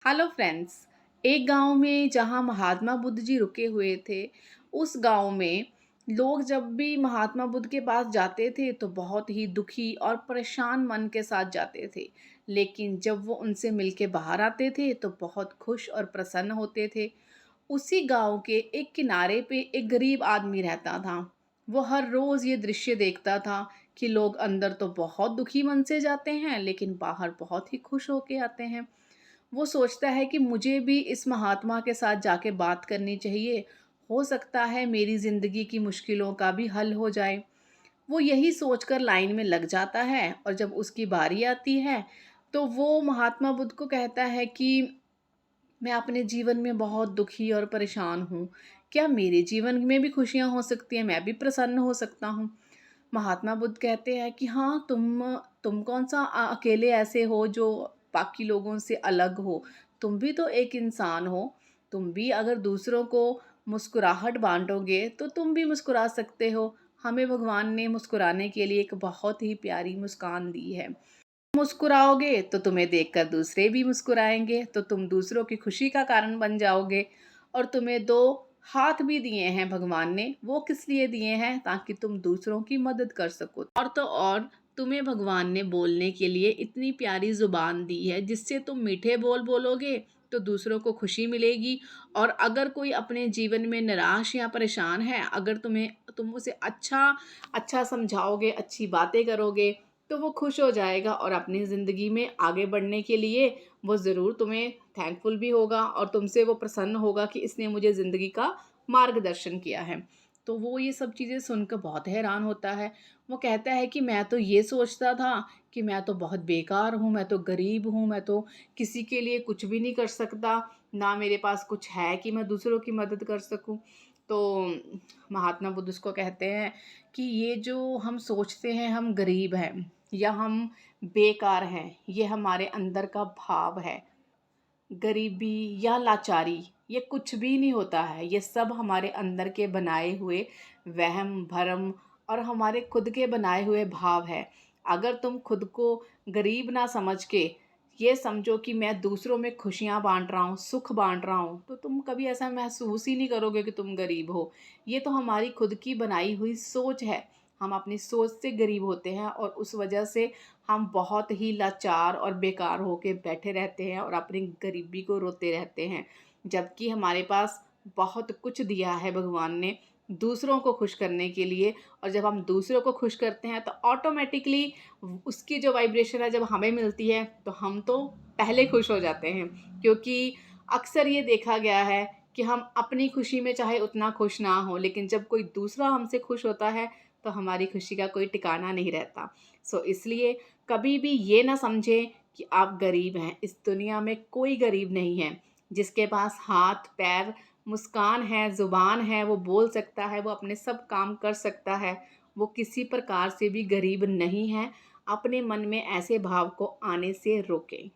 Hello friends. एक गांव में जहां महात्मा बुद्ध जी रुके हुए थे, उस गांव में लोग जब भी महात्मा बुद्ध के पास जाते थे तो बहुत ही दुखी और परेशान मन के साथ जाते थे। लेकिन जब वो उनसे मिलके बाहर आते थे तो बहुत खुश और प्रसन्न होते थे। उसी गांव के एक किनारे पे एक गरीब आदमी रहता था। वो हर रोज ये दृश्य देखता था कि लोग अंदर तो बहुत दुखी मन से जाते हैं लेकिन बाहर बहुत ही खुश होके आते हैं। वो सोचता है कि मुझे भी इस महात्मा के साथ जाके बात करनी चाहिए। हो सकता है मेरी ज़िंदगी की मुश्किलों का भी हल हो जाए। वो यही सोचकर लाइन में लग जाता है और जब उसकी बारी आती है तो वो महात्मा बुद्ध को कहता है कि मैं अपने जीवन में बहुत दुखी और परेशान हूँ। क्या मेरे जीवन में भी खुशियाँ हो सकती हैं? मैं भी प्रसन्न हो सकता हूँ। महात्मा बुद्ध कहते हैं कि हाँ, तुम कौन सा अकेले ऐसे हो जो बाकी लोगों से अलग हो। तुम भी तो एक इंसान हो। तुम भी अगर दूसरों को मुस्कुराहट बांटोगे तो तुम भी मुस्कुरा सकते हो। हमें भगवान ने मुस्कुराने के लिए एक बहुत ही प्यारी मुस्कान दी है। मुस्कुराओगे तो तुम्हें देखकर दूसरे भी मुस्कुराएंगे, तो तुम दूसरों की खुशी का कारण बन जाओगे। और तुम्हें दो हाथ भी दिए हैं भगवान ने, वो किस लिए दिए हैं? ताकि तुम दूसरों की मदद कर सको। और तो और, तुम्हें भगवान ने बोलने के लिए इतनी प्यारी जुबान दी है जिससे तुम मीठे बोल बोलोगे तो दूसरों को खुशी मिलेगी। और अगर कोई अपने जीवन में निराश या परेशान है, अगर तुम उसे अच्छा अच्छा समझाओगे, अच्छी बातें करोगे तो वो खुश हो जाएगा और अपनी ज़िंदगी में आगे बढ़ने के लिए वो ज़रूर तुम्हें थैंकफुल भी होगा और तुमसे वो प्रसन्न होगा कि इसने मुझे ज़िंदगी का मार्गदर्शन किया है। तो वो ये सब चीज़ें सुनकर बहुत हैरान होता है। वो कहता है कि मैं तो ये सोचता था कि मैं तो बहुत बेकार हूँ, मैं तो गरीब हूँ, मैं तो किसी के लिए कुछ भी नहीं कर सकता, ना मेरे पास कुछ है कि मैं दूसरों की मदद कर सकूँ। तो महात्मा बुद्ध उसको कहते हैं कि ये जो हम सोचते हैं हम गरीब हैं या हम बेकार हैं, ये हमारे अंदर का भाव है। गरीबी या लाचारी ये कुछ भी नहीं होता है, ये सब हमारे अंदर के बनाए हुए वहम भरम और हमारे खुद के बनाए हुए भाव है। अगर तुम खुद को गरीब ना समझ के ये समझो कि मैं दूसरों में खुशियाँ बांट रहा हूँ, सुख बांट रहा हूँ, तो तुम कभी ऐसा महसूस ही नहीं करोगे कि तुम गरीब हो। ये तो हमारी खुद की बनाई हुई सोच है। हम अपनी सोच से गरीब होते हैं और उस वजह से हम बहुत ही लाचार और बेकार होके बैठे रहते हैं और अपनी गरीबी को रोते रहते हैं। जबकि हमारे पास बहुत कुछ दिया है भगवान ने दूसरों को खुश करने के लिए। और जब हम दूसरों को खुश करते हैं तो ऑटोमेटिकली उसकी जो वाइब्रेशन है जब हमें मिलती है तो हम तो पहले खुश हो जाते हैं। क्योंकि अक्सर ये देखा गया है कि हम अपनी खुशी में चाहे उतना खुश ना हो, लेकिन जब कोई दूसरा हमसे खुश होता है तो हमारी खुशी का कोई ठिकाना नहीं रहता। इसलिए कभी भी ये ना समझें कि आप गरीब हैं। इस दुनिया में कोई गरीब नहीं है। जिसके पास हाथ पैर मुस्कान है, ज़ुबान है, वो बोल सकता है, वो अपने सब काम कर सकता है, वो किसी प्रकार से भी गरीब नहीं है। अपने मन में ऐसे भाव को आने से रोकें।